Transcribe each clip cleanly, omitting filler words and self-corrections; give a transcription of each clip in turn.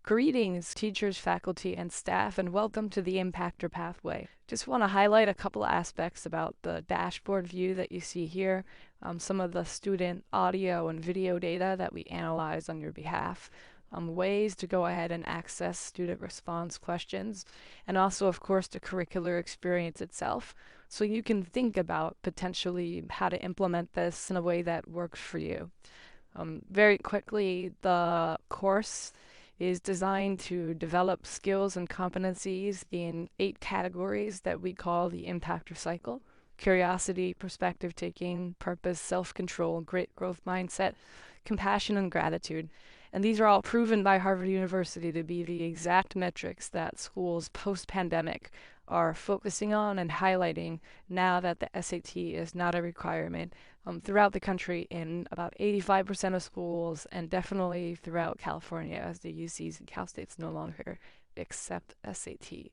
Greetings, teachers, faculty, and staff, and welcome to the Impactor Pathway. Just want to highlight a couple of aspects about the dashboard view that you see here, some of the student audio and video data that we analyze on your behalf, ways to go ahead and access student response questions, and also, of course, the curricular experience itself. So you can think about potentially how to implement this in a way that works for you. Very quickly, the course is designed to develop skills and competencies in 8 categories that we call the Impactor Cycle: curiosity, perspective taking, purpose, self-control, grit, growth mindset, compassion, and gratitude. And these are all proven by Harvard University to be the exact metrics that schools post-pandemic are focusing on and highlighting now that the SAT is not a requirement throughout the country in about 85% of schools, and definitely throughout California, as the UCs and Cal States no longer accept SAT.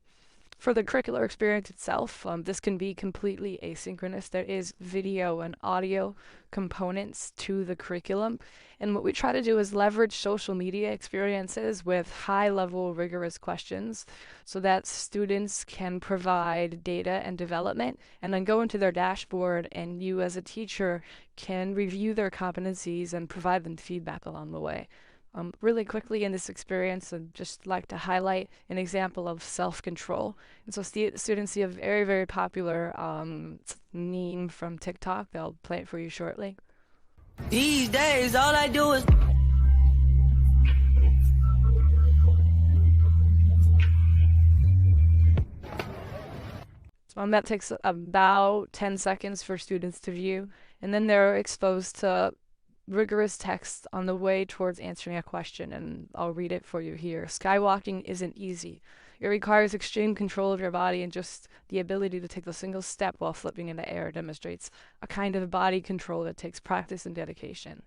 For the curricular experience itself, this can be completely asynchronous. There is video and audio components to the curriculum. And what we try to do is leverage social media experiences with high-level, rigorous questions so that students can provide data and development and then go into their dashboard, and you as a teacher can review their competencies and provide them feedback along the way. Really quickly in this experience, I'd just like to highlight an example of self-control. And so students see a very, very popular meme from TikTok. They'll play it for you shortly. These days, all I do is... So that takes about 10 seconds for students to view, and then they're exposed to rigorous text on the way towards answering a question, and I'll read it for you here. Skywalking isn't easy. It requires extreme control of your body, and just the ability to take a single step while flipping in the air demonstrates a kind of body control that takes practice and dedication.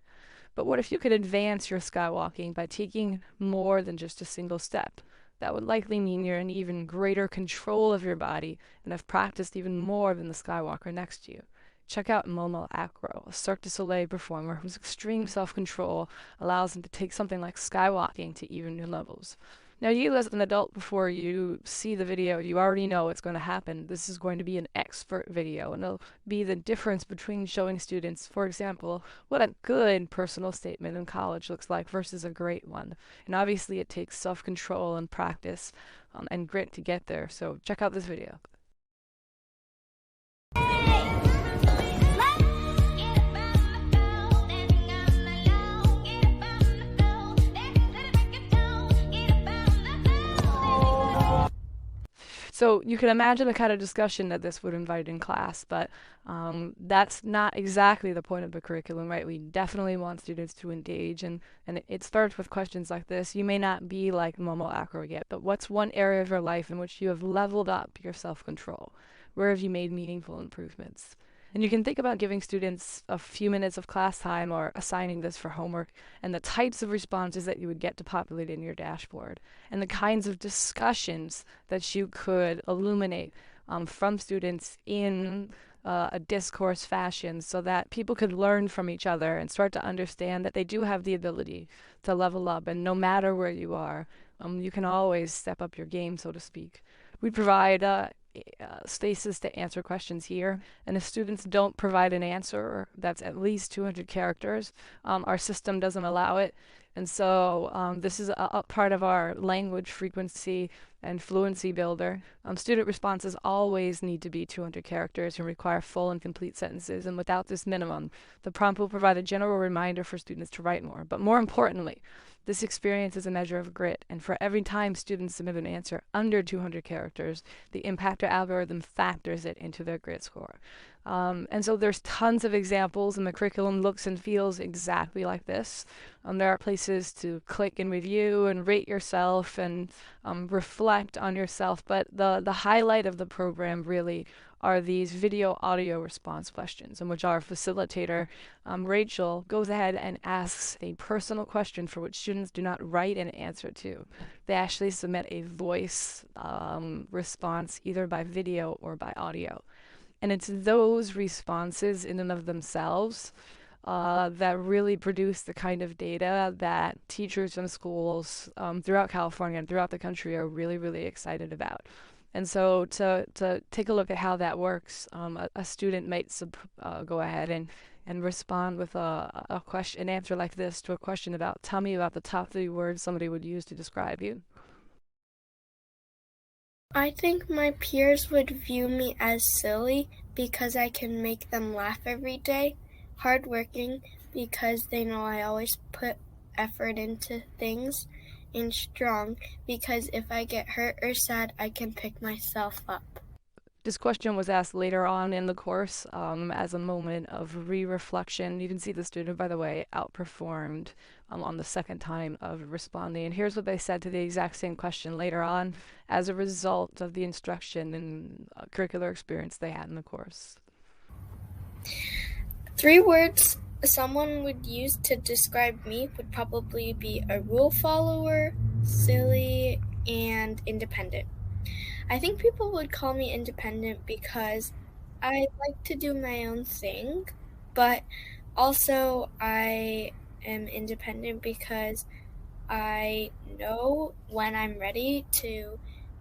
But what if you could advance your skywalking by taking more than just a single step? That would likely mean you're in even greater control of your body and have practiced even more than the skywalker next to you. Check out Momo Acro, a Cirque du Soleil performer whose extreme self-control allows him to take something like skywalking to even new levels. Now, you as an adult, before you see the video, you already know what's going to happen. This is going to be an expert video, and it'll be the difference between showing students, for example, what a good personal statement in college looks like versus a great one. And obviously, it takes self-control and practice and grit to get there. So check out this video. So you can imagine the kind of discussion that this would invite in class, but that's not exactly the point of the curriculum, right? We definitely want students to engage, and it starts with questions like this. You may not be like Momo Acro yet, but what's one area of your life in which you have leveled up your self-control? Where have you made meaningful improvements? And you can think about giving students a few minutes of class time or assigning this for homework, and the types of responses that you would get to populate in your dashboard, and the kinds of discussions that you could illuminate from students in a discourse fashion, so that people could learn from each other and start to understand that they do have the ability to level up, and no matter where you are, you can always step up your game, so to speak. We provide spaces to answer questions here, and if students don't provide an answer that's at least 200 characters, our system doesn't allow it. And so this is a part of our language frequency and fluency builder. Student responses always need to be 200 characters and require full and complete sentences, and without this minimum, the prompt will provide a general reminder for students to write more. But more importantly, this experience is a measure of grit, and for every time students submit an answer under 200 characters, the Impactor algorithm factors it into their grit score. And so there's tons of examples, and the curriculum looks and feels exactly like this. There are places to click and review and rate yourself and reflect on yourself, but the highlight of the program really are these video audio response questions, in which our facilitator, Rachel, goes ahead and asks a personal question for which students do not write an answer to. They actually submit a voice response either by video or by audio. And it's those responses in and of themselves that really produce the kind of data that teachers and schools throughout California and throughout the country are really, really excited about. And so to take a look at how that works, a student might go ahead and respond with a question, an answer like this to a question about, tell me about the top 3 words somebody would use to describe you. I think my peers would view me as silly because I can make them laugh every day, hardworking because they know I always put effort into things, and strong because if I get hurt or sad, I can pick myself up. This question was asked later on in the course as a moment of re-reflection. You can see the student, by the way, outperformed on the second time of responding. And here's what they said to the exact same question later on as a result of the instruction and curricular experience they had in the course. 3 words someone would use to describe me would probably be a rule follower, silly, and independent. I think people would call me independent because I like to do my own thing, but also I am independent because I know when I'm ready to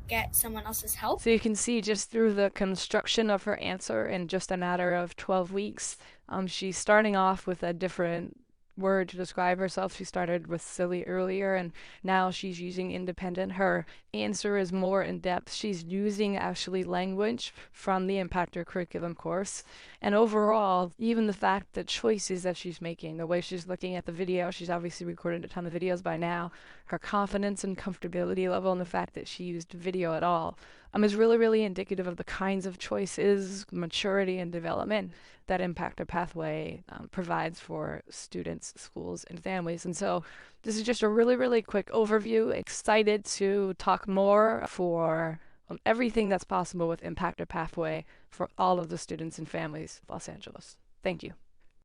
get someone else's help. So you can see just through the construction of her answer in just a matter of 12 weeks, she's starting off with a different word to describe herself. She started with silly earlier, and now she's using independent. Her answer is more in depth. She's using actually language from the Impactor curriculum course. And overall, even the fact that choices that she's making, the way she's looking at the video, she's obviously recorded a ton of videos by now, her confidence and comfortability level, and the fact that she used video at all, is really, really indicative of the kinds of choices, maturity, and development that Impactor Pathway provides for students, schools, and families. And so this is just a really, really quick overview. Excited to talk more for everything that's possible with Impactor Pathway for all of the students and families of Los Angeles. Thank you.